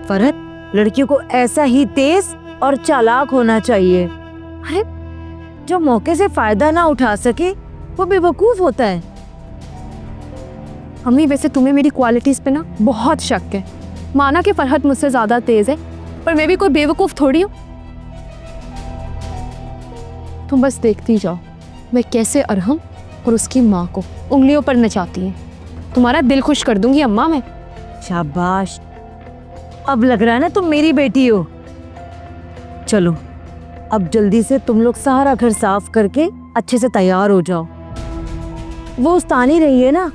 फरहत, लड़कियों को ऐसा ही तेज और चालाक होना चाहिए। अरे जो मौके से फायदा ना उठा सके वो बेवकूफ होता है। अम्मी वैसे तुम्हें मेरी क्वालिटीज पे ना बहुत शक है। माना कि फरहत मुझसे ज्यादा तेज है, पर मैं भी कोई बेवकूफ थोड़ी हूँ। तुम बस देखती जाओ मैं कैसे अरहम और उसकी माँ को उंगलियों पर नचाती है। तुम्हारा दिल खुश कर दूंगी अम्मा मैं। शाबाश, अब लग रहा है ना तुम मेरी बेटी हो। चलो अब जल्दी से तुम लोग सारा घर साफ करके अच्छे से तैयार हो जाओ। वो उस्तानी रही है ना,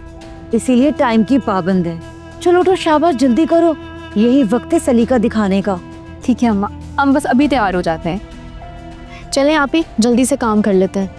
इसीलिए टाइम की पाबंद है। चलो तो शाबाश, जल्दी करो, यही वक्त है सलीका दिखाने का। ठीक है अम्मा, हम बस अभी तैयार हो जाते हैं। चलें आप ही जल्दी से काम कर लेते हैं।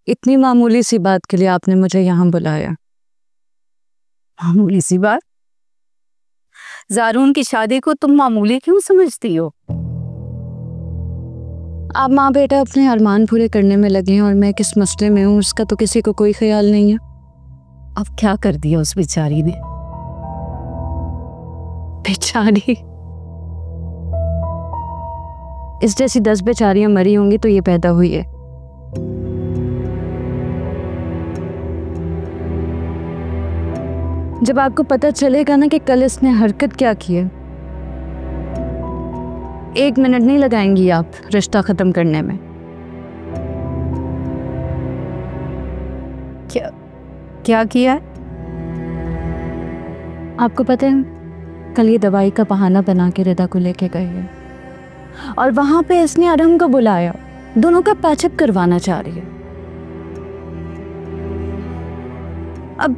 इतनी मामूली सी बात के लिए आपने मुझे यहाँ बुलाया? मामूली सी बात? ज़ारून की शादी को तुम मामूली क्यों समझती हो? आप माँ बेटा अपने अरमान पूरे करने में लगे हैं और मैं किस मसले में हूँ उसका तो किसी को कोई ख्याल नहीं है। अब क्या कर दिया उस बेचारी ने? बेचारी? इस जैसी 10 बेचारियां मरी होंगी तो ये पैदा हुई है। जब आपको पता चलेगा ना कि कल इसने हरकत क्या की है, 1 मिनट नहीं लगाएंगी आप रिश्ता खत्म करने में। क्या किया है? आपको पता है कल ये दवाई का बहाना बना के रिदा को लेके गई है और वहां पे इसने अरहम को बुलाया, दोनों का पैचअप करवाना चाह रही है। अब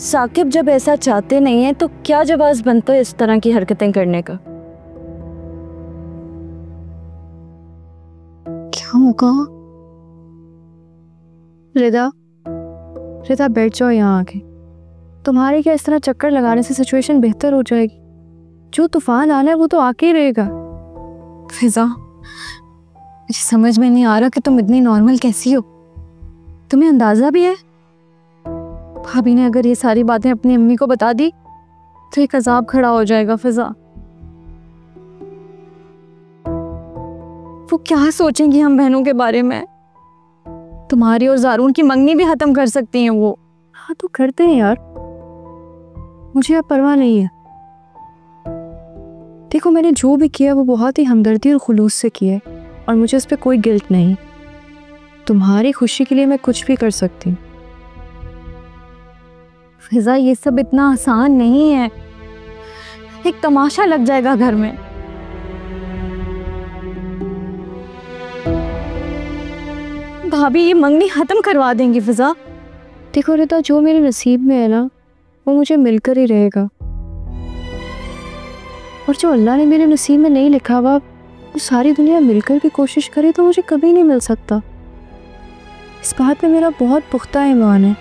साकिब जब ऐसा चाहते नहीं है तो क्या जवाब बनता है इस तरह की हरकतें करने का? क्या होगा? रिदा बैठ जाओ यहाँ आके। तुम्हारे क्या इस तरह चक्कर लगाने से सिचुएशन बेहतर हो जाएगी? जो तूफान आना है वो तो आके ही रहेगा। फिजा, मुझे समझ में नहीं आ रहा कि तुम इतनी नॉर्मल कैसी हो। तुम्हें अंदाजा भी है भाभी ने अगर ये सारी बातें अपनी अम्मी को बता दी तो एक अजाब खड़ा हो जाएगा। फिजा, वो क्या सोचेंगी हम बहनों के बारे में? तुम्हारी और ज़ारून की मंगनी भी खत्म कर सकती हैं वो। हाँ तो करते हैं यार, मुझे अब परवाह नहीं है। देखो मैंने जो भी किया वो बहुत ही हमदर्दी और खुलूस से किया है और मुझे उस पर कोई गिल्ट नहीं। तुम्हारी खुशी के लिए मैं कुछ भी कर सकती हूँ। फिजा, ये सब इतना आसान नहीं है। एक तमाशा लग जाएगा घर में। भाभी ये मंगनी खत्म करवा देंगी। फिजा देखो रिता, जो मेरे नसीब में है ना वो मुझे मिलकर ही रहेगा, और जो अल्लाह ने मेरे नसीब में नहीं लिखा हुआ वो सारी दुनिया मिलकर भी कोशिश करे तो मुझे कभी नहीं मिल सकता। इस बात पे मेरा बहुत पुख्ता ईमान है।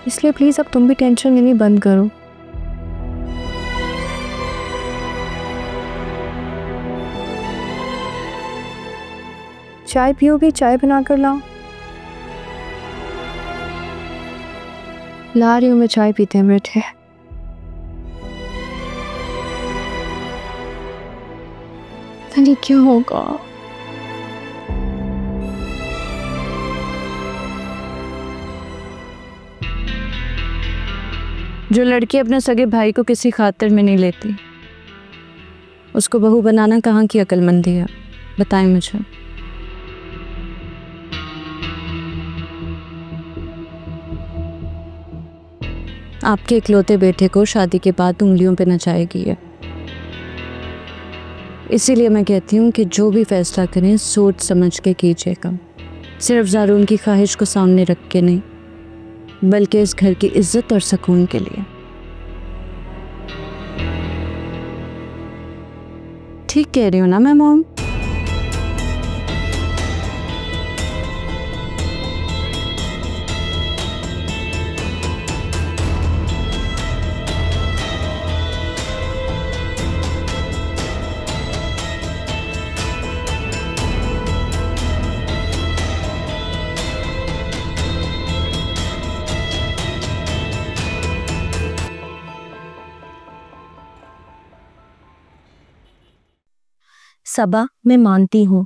इसलिए प्लीज़ अब तुम भी टेंशन लेनी बंद करो। चाय पियोगी? चाय बना कर लाओ। ला रही हूँ मैं, चाय पीते हैं बैठे। पता नहीं क्या होगा। जो लड़की अपने सगे भाई को किसी खातिर में नहीं लेती, उसको बहू बनाना कहाँ की अक्लमंदी है? बताएं मुझे। आपके इकलौते बेटे को शादी के बाद उंगलियों पे नचाएगी है। इसीलिए मैं कहती हूँ कि जो भी फैसला करें सोच समझ के कीजिएगा, सिर्फ ज़ारून की ख्वाहिश को सामने रख के नहीं, बल्कि इस घर की इज्जत और सुकून के लिए। ठीक कह रही हूँ ना मैं मॉम? सबा, मैं मानती हूँ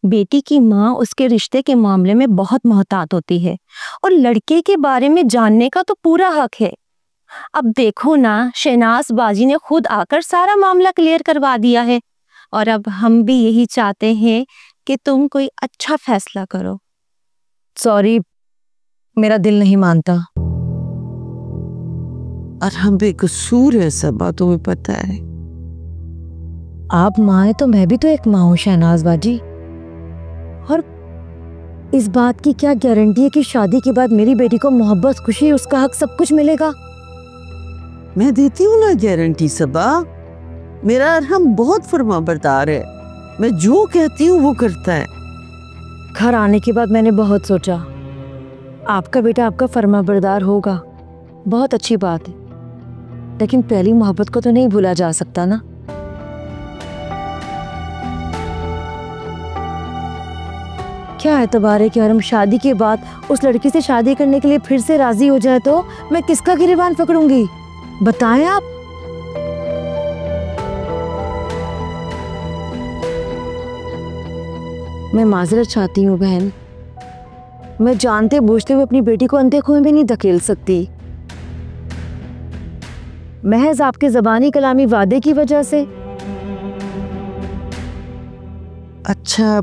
बेटी की माँ उसके रिश्ते के मामले में बहुत मोहतात होती है और लड़के के बारे में जानने का तो पूरा हक है। अब देखो ना, शहनाज बाजी ने खुद आकर सारा मामला क्लियर करवा दिया है और अब हम भी यही चाहते हैं कि तुम कोई अच्छा फैसला करो। सॉरी, मेरा दिल नहीं मानता। और हम बेकसूर है सबा, तुम्हें पता है। आप माँ है तो मैं भी तो एक माँ हूँ शहनाज बाजी, और इस बात की क्या गारंटी है कि शादी के बाद मेरी बेटी को मोहब्बत, खुशी, उसका हक सब कुछ मिलेगा? मैं देती हूँ ना गारंटी सबा। मेरा अरहम बहुत फर्माबरदार है, मैं जो कहती हूँ वो करता है। घर आने के बाद मैंने बहुत सोचा, आपका बेटा आपका फर्माबरदार होगा, बहुत अच्छी बात है, लेकिन पहली मोहब्बत को तो नहीं भूला जा सकता ना। क्या एतबार है कि अगर हम शादी के बाद उस लड़की से शादी करने के लिए फिर से राजी हो जाए तो मैं किसका गिरबान पकड़ूंगी? बताएं आप। मैं माजरत चाहती हूँ बहन, मैं जानते बूझते हुए अपनी बेटी को अंधे कुएं में नहीं धकेल सकती, महज आपके ज़बानी कलामी वादे की वजह से। अच्छा,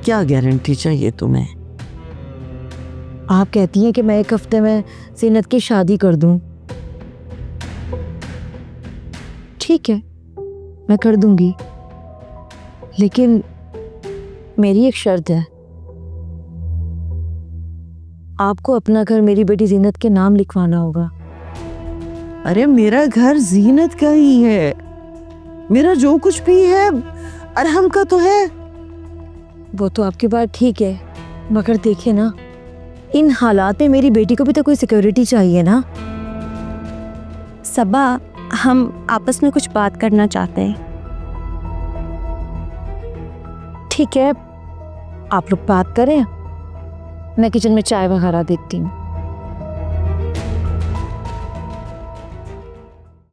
क्या गारंटी चाहिए तुम्हें? आप कहती हैं कि मैं 1 हफ्ते में ज़ीनत की शादी कर दूं। ठीक है, मैं कर दूंगी, लेकिन मेरी एक शर्त है। आपको अपना घर मेरी बेटी ज़ीनत के नाम लिखवाना होगा। अरे मेरा घर ज़ीनत का ही है, मेरा जो कुछ भी है अरहम का तो है। वो तो आपकी बात ठीक है, मगर देखिए ना, इन हालात में मेरी बेटी को भी तो कोई सिक्योरिटी चाहिए ना। सबा, हम आपस में कुछ बात करना चाहते हैं। ठीक है, आप लोग बात करें, मैं किचन में चाय वगैरह देखती हूँ।